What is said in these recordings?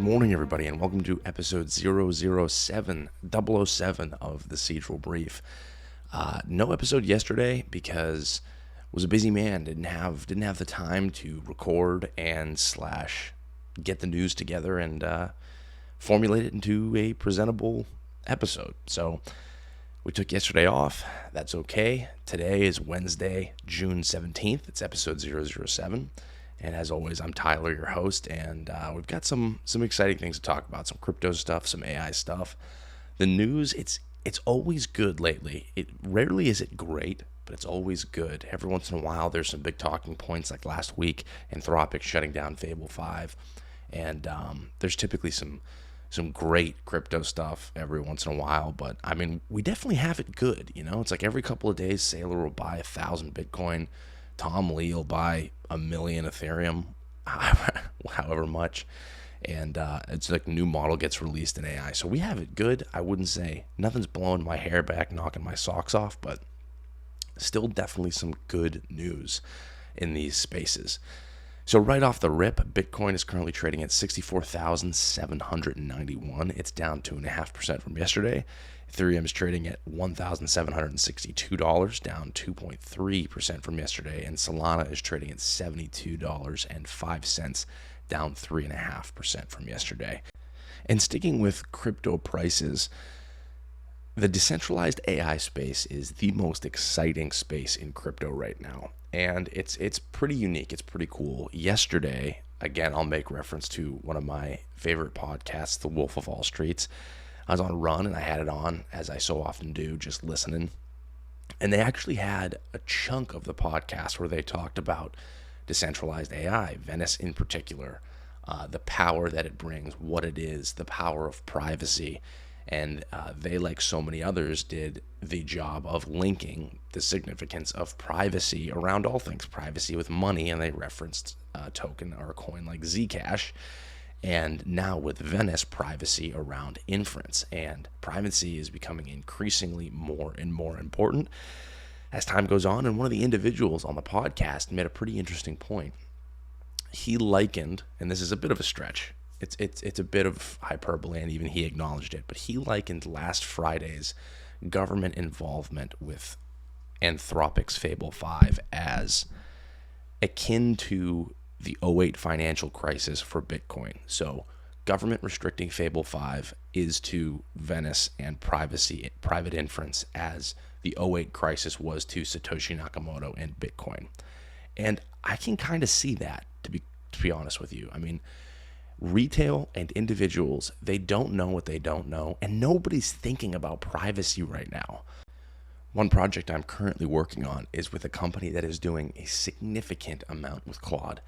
Good morning, everybody, and welcome to episode 007 of the Cedral Brief. No episode yesterday because I was a busy man. Didn't have the time to record and / get the news together and formulate it into a presentable episode. So we took yesterday off. That's okay. Today is Wednesday, June 17th. It's episode 007. And as always, I'm Tyler, your host, and we've got some exciting things to talk about, some crypto stuff, some AI stuff. The news, it's always good lately. It rarely is it great, but it's always good. Every once in a while, there's some big talking points, like last week, Anthropic shutting down Fable 5, and there's typically some great crypto stuff every once in a while, but I mean, we definitely have it good, you know? It's like every couple of days, Saylor will buy 1,000 Bitcoin, Tom Lee will buy 1 million Ethereum, however much, and it's like a new model gets released in AI. So we have it good. I wouldn't say nothing's blowing my hair back, knocking my socks off, but still definitely some good news in these spaces. So right off the rip, Bitcoin is currently trading at 64,791. It's down 2.5% from yesterday. Ethereum is trading at $1,762, down 2.3% from yesterday, and Solana is trading at $72.05, down 3.5% from yesterday. And sticking with crypto prices, the decentralized AI space is the most exciting space in crypto right now, and it's pretty unique. It's pretty cool. Yesterday, again, I'll make reference to one of my favorite podcasts, The Wolf of All Streets. I was on a run and I had it on, as I so often do, just listening. And they actually had a chunk of the podcast where they talked about decentralized AI, Venice in particular, the power that it brings, what it is, the power of privacy. And they, like so many others, did the job of linking the significance of privacy around all things privacy with money. And they referenced a token or a coin like Zcash. And now with Venice, privacy around inference. And privacy is becoming increasingly more and more important as time goes on. And one of the individuals on the podcast made a pretty interesting point. He likened, and this is a bit of a stretch, it's a bit of hyperbole, and even he acknowledged it, but he likened last Friday's government involvement with Anthropic's Fable 5 as akin to the '08 financial crisis for Bitcoin. So government restricting Fable 5 is to Venice and private inference as the '08 crisis was to Satoshi Nakamoto and Bitcoin. And I can kind of see that, to be honest with you. I mean, retail and individuals, they don't know what they don't know, and nobody's thinking about privacy right now. One project I'm currently working on is with a company that is doing a significant amount with Claude.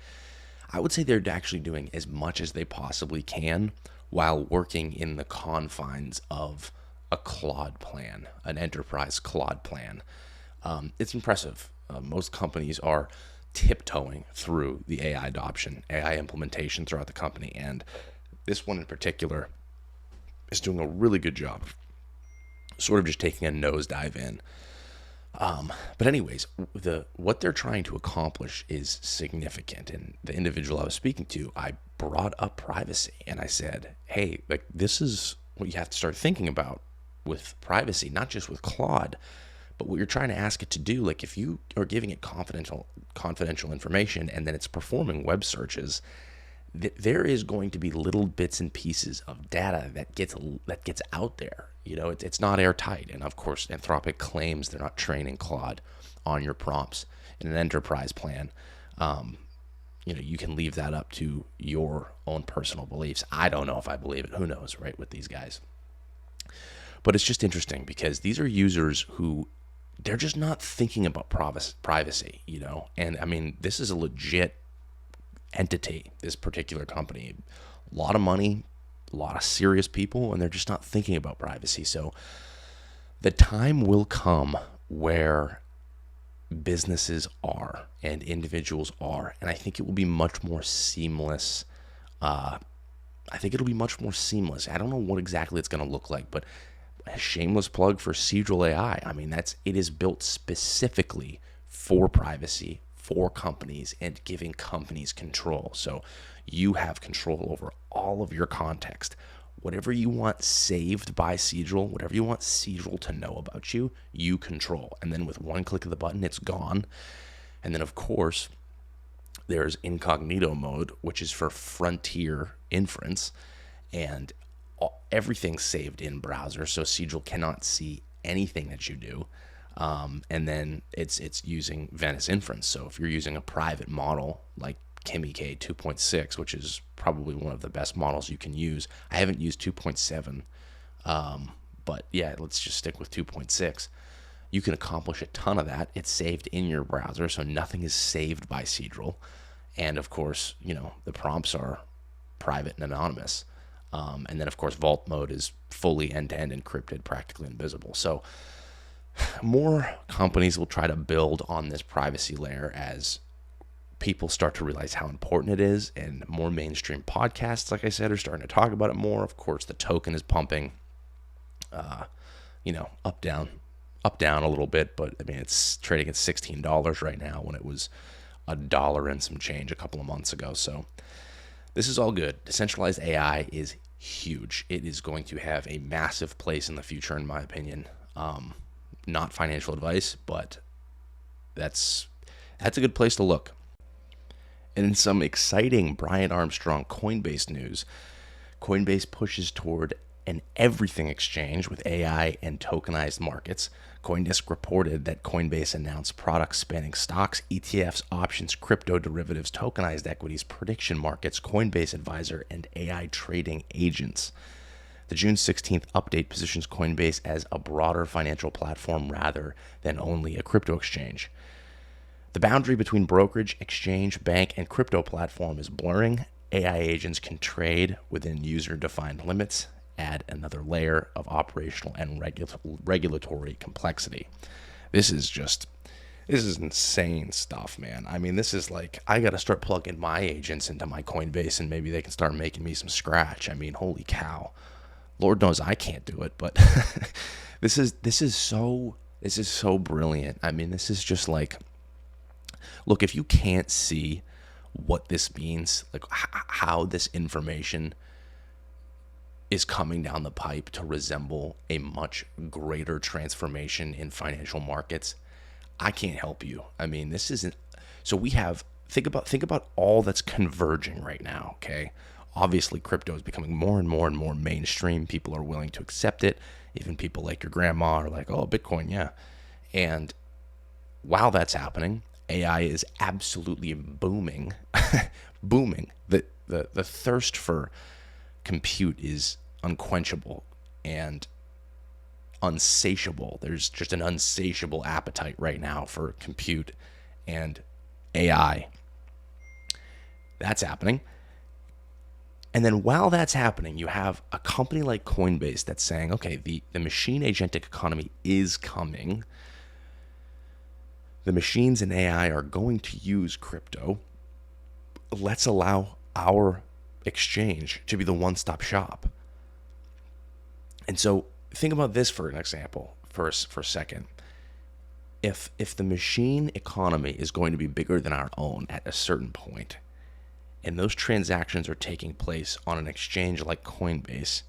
I would say they're actually doing as much as they possibly can while working in the confines of a Claude plan, an enterprise Claude plan. It's impressive. Most companies are tiptoeing through the AI adoption, AI implementation throughout the company, and this one in particular is doing a really good job of sort of just taking a nosedive in. But anyways, what they're trying to accomplish is significant. And the individual I was speaking to, I brought up privacy, and I said, hey, like, this is what you have to start thinking about with privacy, not just with Claude, but what you're trying to ask it to do. Like, if you are giving it confidential information and then it's performing web searches, there is going to be little bits and pieces of data that gets out there. You know, it's not airtight. And of course, Anthropic claims they're not training Claude on your prompts in an enterprise plan. You know, you can leave that up to your own personal beliefs. I don't know if I believe it. Who knows, right, with these guys. But it's just interesting because these are users who, they're just not thinking about privacy, you know. And I mean, this is a legit entity, this particular company. A lot of money, a lot of serious people, and they're just not thinking about privacy. So the time will come where businesses are and individuals are, and I think it will be much more seamless. I don't know what exactly it's going to look like, but a shameless plug for Cedral AI. I mean, it is built specifically for privacy, for companies and giving companies control. So you have control over all of your context. Whatever you want saved by Cedral, whatever you want Cedral to know about you, you control. And then with one click of the button, it's gone. And then, of course, there's incognito mode, which is for frontier inference. And everything's saved in browser, so Cedral cannot see anything that you do. And then it's using Venice inference. So if you're using a private model like KimiK 2.6, which is probably one of the best models you can use. I haven't used 2.7, but yeah, let's just stick with 2.6. You can accomplish a ton of that. It's saved in your browser, so nothing is saved by Cedral. And of course, the prompts are private and anonymous. And then, of course, vault mode is fully end-to-end encrypted, practically invisible. So more companies will try to build on this privacy layer as people start to realize how important it is, and more mainstream podcasts, like I said, are starting to talk about it more. Of course, the token is pumping, up, down a little bit, but I mean, it's trading at $16 right now when it was $1 and some change a couple of months ago. So this is all good. Decentralized AI is huge. It is going to have a massive place in the future, in my opinion. Not financial advice, but that's a good place to look. And in some exciting Brian Armstrong Coinbase news, Coinbase pushes toward an everything exchange with AI and tokenized markets. CoinDesk reported that Coinbase announced products spanning stocks, ETFs, options, crypto derivatives, tokenized equities, prediction markets, Coinbase Advisor, and AI trading agents. The June 16th update positions Coinbase as a broader financial platform rather than only a crypto exchange. The boundary between brokerage, exchange, bank, and crypto platform is blurring. AI agents can trade within user-defined limits, add another layer of operational and regulatory complexity. This is insane stuff, man. I mean, this is like, I got to start plugging my agents into my Coinbase and maybe they can start making me some scratch. I mean, holy cow. Lord knows I can't do it, but this is so brilliant. I mean, this is just like, look, if you can't see what this means, like how this information is coming down the pipe to resemble a much greater transformation in financial markets, I can't help you. I mean, this isn't, so we have, think about all that's converging right now, okay? Obviously, crypto is becoming more and more and more mainstream. People are willing to accept it. Even people like your grandma are like, oh, Bitcoin, yeah. And while that's happening, AI is absolutely booming. booming. The thirst for compute is unquenchable and unsatiable. There's just an unsatiable appetite right now for compute and AI. That's happening. And then while that's happening, you have a company like Coinbase that's saying, okay, the machine agentic economy is coming. The machines and AI are going to use crypto. Let's allow our exchange to be the one-stop shop. And so think about this for an example, for a second. If the machine economy is going to be bigger than our own at a certain point, and those transactions are taking place on an exchange like Coinbase,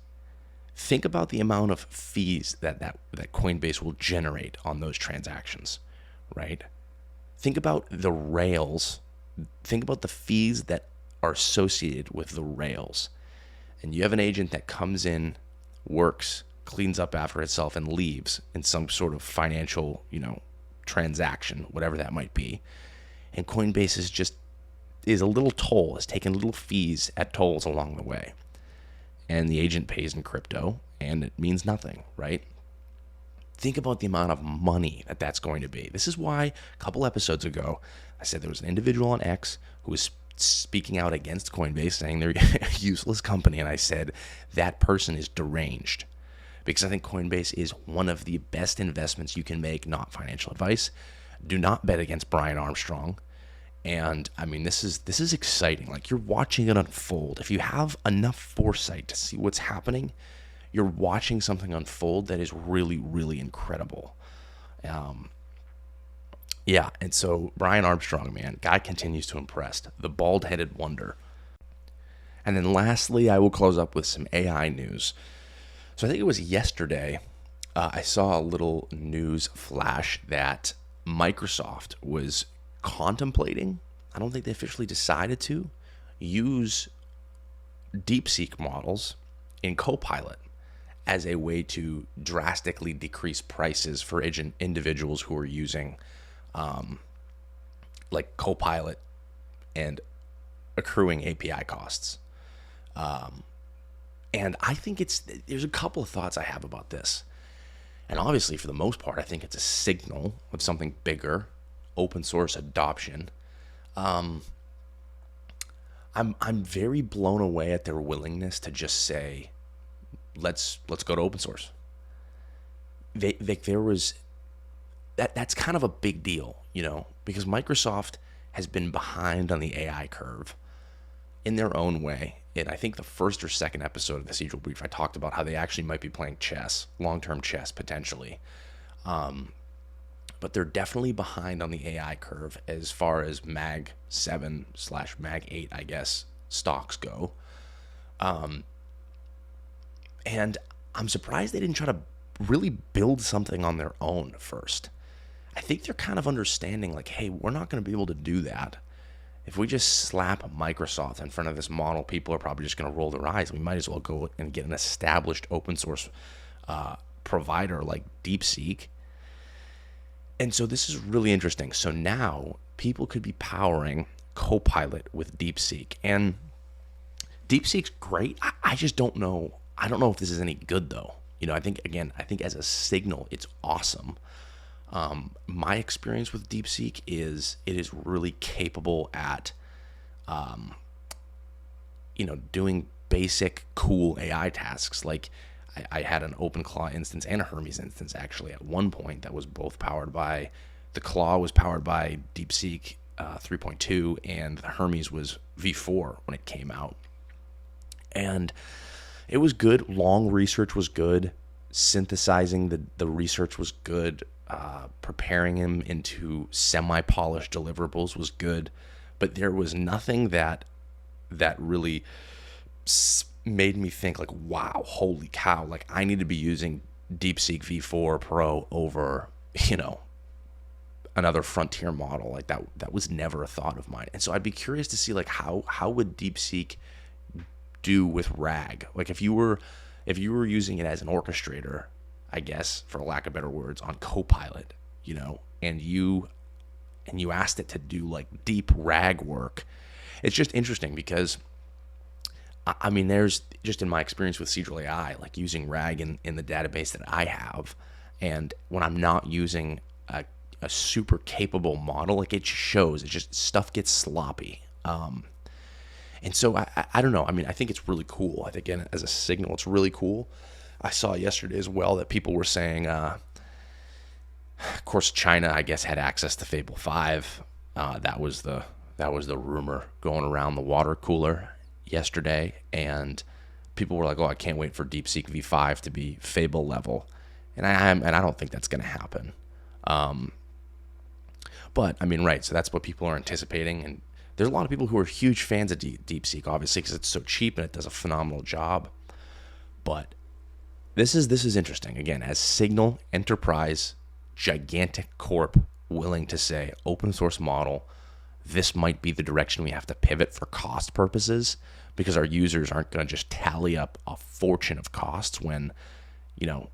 think about the amount of fees that Coinbase will generate on those transactions, right? Think about the rails. Think about the fees that are associated with the rails. And you have an agent that comes in, works, cleans up after itself, and leaves in some sort of financial, transaction, whatever that might be. And Coinbase is a little toll, is taking little fees at tolls along the way. And the agent pays in crypto, and it means nothing, right? Think about the amount of money that's going to be. This is why a couple episodes ago, I said there was an individual on X who was speaking out against Coinbase, saying they're a useless company. And I said, that person is deranged. Because I think Coinbase is one of the best investments you can make, not financial advice. Do not bet against Brian Armstrong. And I mean, this is exciting. Like, you're watching it unfold. If you have enough foresight to see what's happening, you're watching something unfold that is really, really incredible. Yeah, and so Brian Armstrong, man, guy continues to impress. The bald-headed wonder. And then lastly, I will close up with some AI news. So I think it was yesterday, I saw a little news flash that Microsoft was contemplating, I don't think they officially decided to, use DeepSeek models in Copilot as a way to drastically decrease prices for individuals who are using like Copilot and accruing API costs. And I think there's a couple of thoughts I have about this. And obviously, for the most part, I think it's a signal of something bigger, open source adoption. I'm very blown away at their willingness to just say, let's go to open source. There was that's kind of a big deal, because Microsoft has been behind on the AI curve in their own way. And I think the first or second episode of the Cedral Brief, I talked about how they actually might be playing chess, long-term chess potentially. But they're definitely behind on the AI curve as far as Mag 7/Mag 8, I guess, stocks go. And I'm surprised they didn't try to really build something on their own first. I think they're kind of understanding like, hey, we're not going to be able to do that. If we just slap Microsoft in front of this model, people are probably just going to roll their eyes. We might as well go and get an established open source provider like DeepSeek. And so this is really interesting. So now people could be powering Copilot with DeepSeek. And DeepSeek's great. I just don't know. I don't know if this is any good, though. I think as a signal, it's awesome. My experience with DeepSeek is it is really capable at, doing basic, cool AI tasks. Like I had an OpenClaw instance and a Hermes instance actually at one point that was both powered by, the Claw was powered by DeepSeek 3.2 and the Hermes was V4 when it came out. And it was good. Long research was good. Synthesizing the research was good. Preparing him into semi-polished deliverables was good. But there was nothing that really made me think like, wow, holy cow, like I need to be using DeepSeek V4 Pro over, another frontier model. Like that was never a thought of mine. And so I'd be curious to see like how would DeepSeek do with RAG? Like if you were using it as an orchestrator, I guess, for lack of better words, on Copilot, and you asked it to do like deep RAG work. It's just interesting because I mean, there's just in my experience with Cedral AI, like using RAG in the database that I have, and when I'm not using a super capable model, like it just shows, it just stuff gets sloppy. And so I don't know. I mean, I think it's really cool. I think again, as a signal, it's really cool. I saw yesterday as well that people were saying, of course, China, I guess, had access to Fable 5. That was the rumor going around the water cooler yesterday, and people were like, "Oh, I can't wait for DeepSeek V5 to be Fable level," and I don't think that's going to happen. But I mean, right? So that's what people are anticipating, and there's a lot of people who are huge fans of DeepSeek, obviously, because it's so cheap and it does a phenomenal job. But this is interesting. Again, as Signal Enterprise, gigantic corp willing to say open source model, this might be the direction we have to pivot for cost purposes, because our users aren't going to just tally up a fortune of costs when,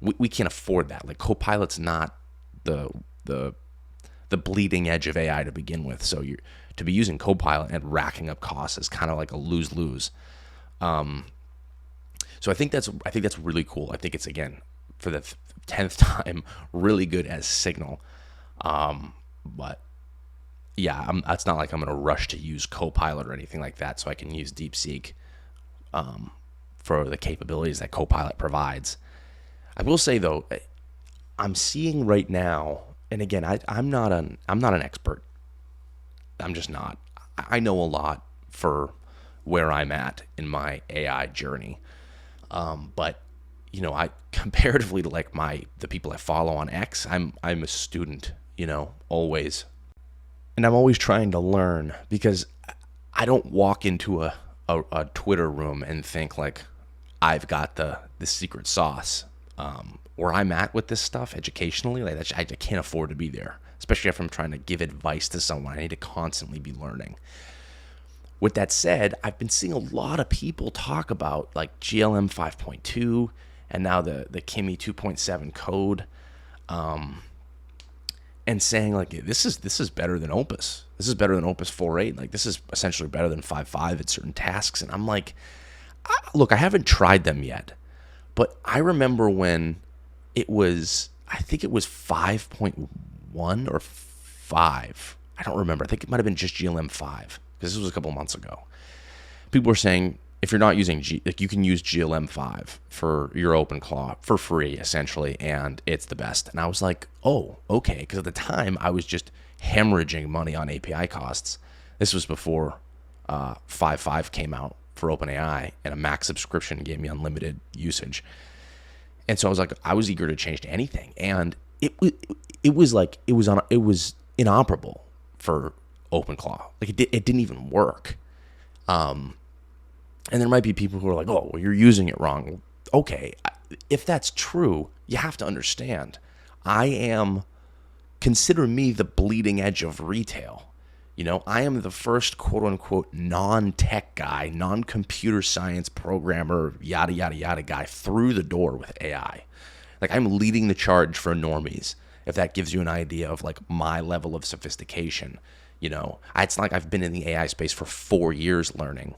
we can't afford that. Like Copilot's not the bleeding edge of AI to begin with. So to be using Copilot and racking up costs is kind of like a lose-lose. So I think that's really cool. I think it's, again, for the 10th time, really good as Signal. But yeah, it's not like I'm going to rush to use Copilot or anything like that, so I can use DeepSeek for the capabilities that Copilot provides. I will say though, I'm seeing right now, and again, I'm not an expert. I'm just not. I know a lot for where I'm at in my AI journey, but I comparatively to like the people I follow on X, I'm a student. Always And I'm always trying to learn because I don't walk into a Twitter room and think like I've got the secret sauce. Where I'm at with this stuff educationally, like I can't afford to be there, especially if I'm trying to give advice to someone. I need to constantly be learning. With that said, I've been seeing a lot of people talk about like GLM 5.2 and now the Kimi 2.7 code, and saying like this is better than Opus. This is better than Opus 4.8. Like this is essentially better than 5.5 at certain tasks. And I'm like, look, I haven't tried them yet, but I remember when it was, I think it was 5.1 or 5. I don't remember. I think it might have been just GLM 5 because this was a couple months ago. People were saying if you're not using like you can use GLM 5 for your OpenClaw for free essentially, and it's the best. And I was like, oh, okay, because at the time I was just hemorrhaging money on API costs. This was before 5.5 came out for OpenAI, and a max subscription gave me unlimited usage. And so I was like, I was eager to change to anything, and it was inoperable for OpenClaw. Like it didn't even work. And there might be people who are like, oh, well, you're using it wrong. Okay, if that's true, you have to understand, consider me the bleeding edge of retail. You know, I am the first quote unquote non-tech guy, non-computer science programmer, yada, yada, yada guy through the door with AI. Like I'm leading the charge for normies, if that gives you an idea of like my level of sophistication. You know, it's not like I've been in the AI space for 4 years learning.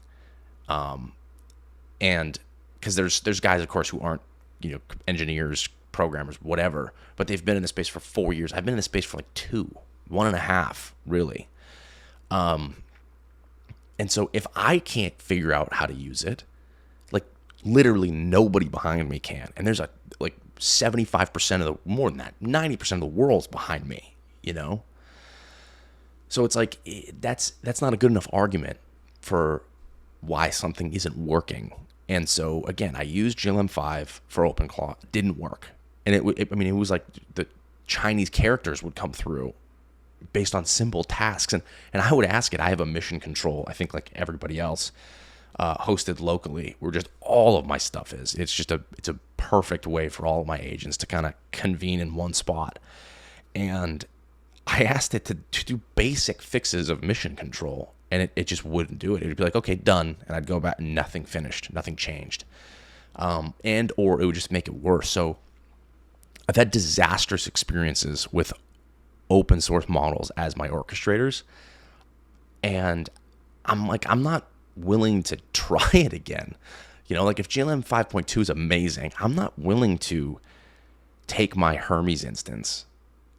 And because there's guys, of course, who aren't, you know, engineers, programmers, whatever, but they've been in the space for 4 years. I've been in the space for like 1.5, really. And so if I can't figure out how to use it, like literally nobody behind me can. And there's like 75% more than that, 90% of the world's behind me, you know? So it's like, that's not a good enough argument for why something isn't working. And so again, I used GLM5 for OpenClaw. It didn't work. And it was like the Chinese characters would come through based on simple tasks. And I would ask it. I have a mission control, I think like everybody else, hosted locally, where just all of my stuff is. It's a perfect way for all of my agents to kind of convene in one spot. And I asked it to do basic fixes of mission control, and it just wouldn't do it. It'd be like, okay, done. And I'd go back and nothing finished, nothing changed. Or it would just make it worse. So I've had disastrous experiences with open source models as my orchestrators. And I'm like, I'm not willing to try it again. You know, like if GLM 5.2 is amazing, I'm not willing to take my Hermes instance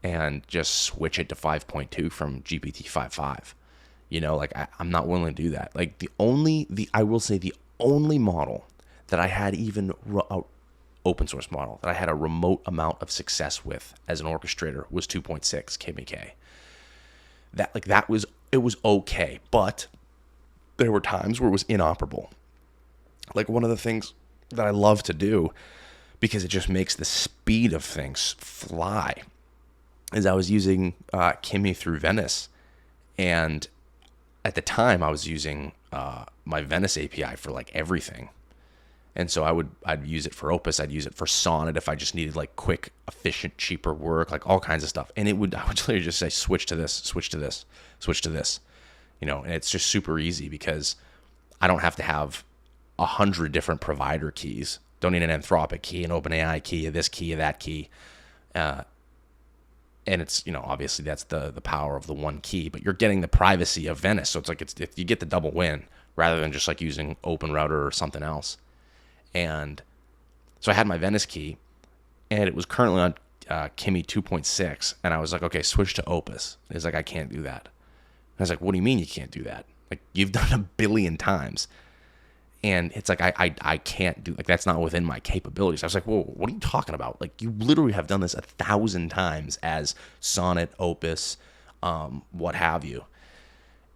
and just switch it to 5.2 from GPT 5.5. You know, like I'm not willing to do that. Like I will say the only model that I had even open source model that I had a remote amount of success with as an orchestrator was 2.6 KMK. It was okay, but there were times where it was inoperable. Like one of the things that I love to do, because it just makes the speed of things fly, is I was using Kimi through Venice, and at the time I was using my Venice API for like everything. And so I'd use it for Opus, I'd use it for Sonnet if I just needed like quick, efficient, cheaper work, like all kinds of stuff. And I would literally just say, switch to this, switch to this, switch to this, you know, and it's just super easy because I don't have to have 100 different provider keys. Don't need an Anthropic key, an OpenAI key, this key, that key. And it's, you know, obviously that's the power of the one key, but you're getting the privacy of Venice. So it's like, if you get the double win rather than just like using OpenRouter or something else. And so I had my Venice key, and it was currently on Kimi 2.6. And I was like, okay, switch to Opus. And he's like, I can't do that. And I was like, what do you mean you can't do that? Like, you've done it 1 billion times. And it's like, I can't do, like, that's not within my capabilities. I was like, whoa, what are you talking about? Like, you literally have done this 1,000 times as Sonnet, Opus, what have you.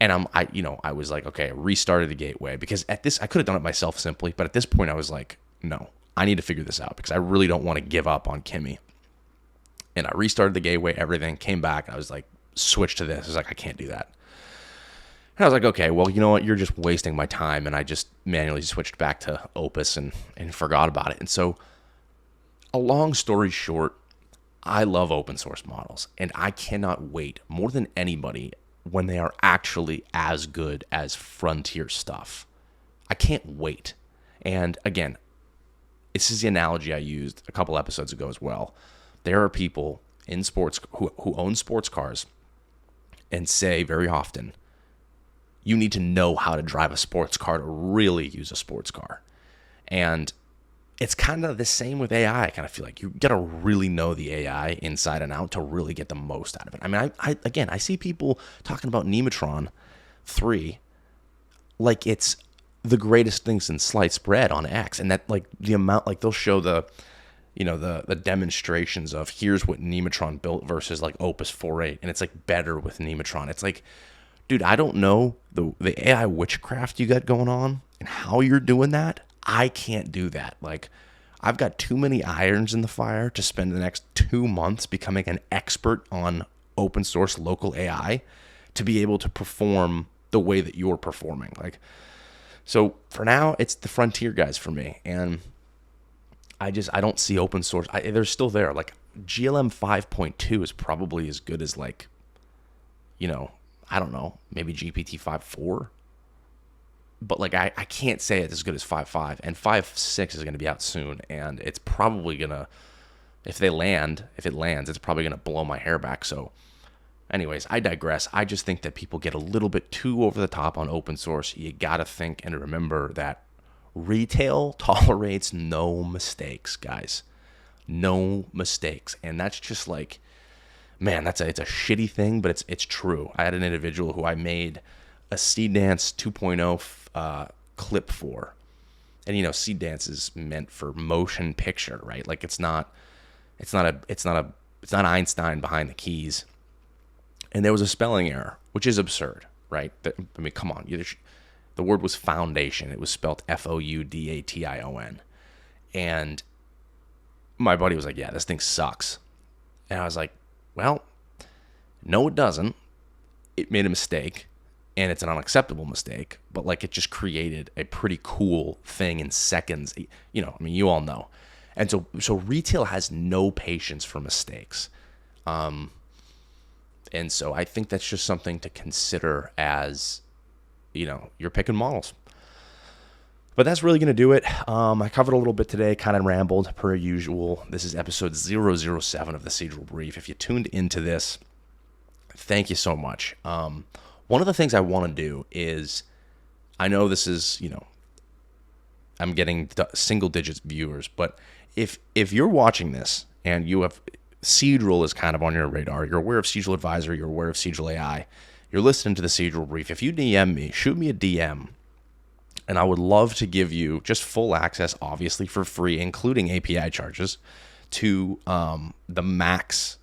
And I was like, okay, I restarted the gateway, because at this, I could have done it myself simply, but at this point I was like, no, I need to figure this out because I really don't want to give up on Kimi. And I restarted the gateway, everything came back. And I was like, switch to this. It's like, I can't do that. And I was like, okay, well, you know what? You're just wasting my time. And I just manually switched back to Opus and forgot about it. And so, a long story short, I love open source models. And I cannot wait more than anybody when they are actually as good as frontier stuff. I can't wait. And again, this is the analogy I used a couple episodes ago as well. There are people in sports who own sports cars and say very often, you need to know how to drive a sports car to really use a sports car. And it's kind of the same with AI. I kind of feel like you got to really know the AI inside and out to really get the most out of it. I mean, I see people talking about Nematron 3 like it's the greatest thing since sliced bread on X. And that, like, the amount, like, they'll show the demonstrations of here's what Nematron built versus like Opus 4.8, and it's like better with Nematron. It's like, dude, I don't know the AI witchcraft you got going on and how you're doing that. I can't do that. Like, I've got too many irons in the fire to spend the next 2 months becoming an expert on open source local AI to be able to perform the way that you're performing. Like, so for now, it's the frontier guys for me. And I don't see open source. They're still there. Like, GLM 5.2 is probably as good as, like, I don't know, maybe GPT 5.4. But, like, I can't say it's as good as 5.5. And 5.6 is going to be out soon. And it's probably going to, if it lands, it's probably going to blow my hair back. So, anyways, I digress. I just think that people get a little bit too over the top on open source. You got to think and remember that retail tolerates no mistakes, guys. No mistakes. And that's just like, man, it's a shitty thing, but it's true. I had an individual who I made a Seedance 2.0 clip for. And Seedance is meant for motion picture, right? Like, it's not Einstein behind the keys. And there was a spelling error, which is absurd, right? I mean, come on. The word was foundation. It was spelled Foudation. And my buddy was like, yeah, this thing sucks. And I was like, well, no, it doesn't. It made a mistake, and it's an unacceptable mistake, but, like, it just created a pretty cool thing in seconds. You all know. And so retail has no patience for mistakes. And so I think that's just something to consider as, you're picking models. But that's really going to do it. I covered a little bit today, kind of rambled per usual. This is episode 007 of the Cedral Brief. If you tuned into this, thank you so much. One of the things I want to do is, I know this is, I'm getting single digits viewers, but if you're watching this and you have Cedral is kind of on your radar, you're aware of Cedral Advisor, you're aware of Cedral AI, you're listening to the Cedral Brief, if you DM me, shoot me a DM, and I would love to give you just full access, obviously for free, including API charges, to the max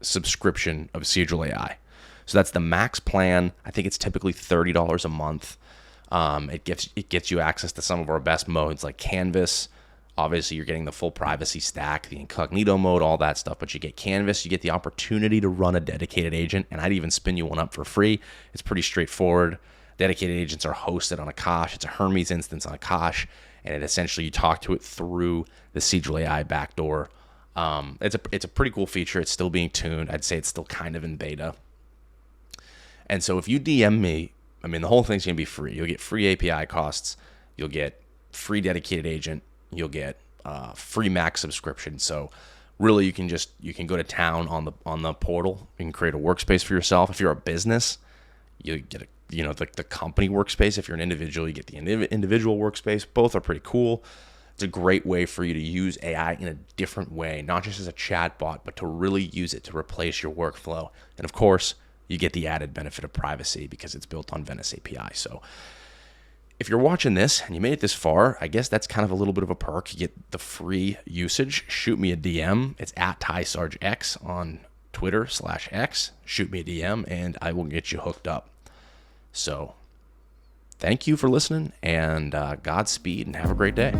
subscription of Cedral AI. So that's the max plan. I think it's typically $30 a month. It gets you access to some of our best modes like Canvas. Obviously, you're getting the full privacy stack, the incognito mode, all that stuff. But you get Canvas, you get the opportunity to run a dedicated agent, and I'd even spin you one up for free. It's pretty straightforward. Dedicated agents are hosted on Akash. It's a Hermes instance on Akash, and you talk to it through the Cedral AI backdoor. It's a pretty cool feature. It's still being tuned. I'd say it's still kind of in beta. And so if you DM me, I mean, the whole thing's going to be free. You'll get free API costs. You'll get free dedicated agent. You'll get free Mac subscription. So really, you can go to town on the portal. You can create a workspace for yourself. If you're a business, you get the company workspace. If you're an individual, you get the individual workspace. Both are pretty cool. It's a great way for you to use AI in a different way, not just as a chatbot, but to really use it to replace your workflow. And of course, you get the added benefit of privacy because it's built on Venice API. So if you're watching this and you made it this far, I guess that's kind of a little bit of a perk. You get the free usage. Shoot me a DM. It's at TySargeX on Twitter /X. Shoot me a DM and I will get you hooked up. So thank you for listening, and Godspeed and have a great day.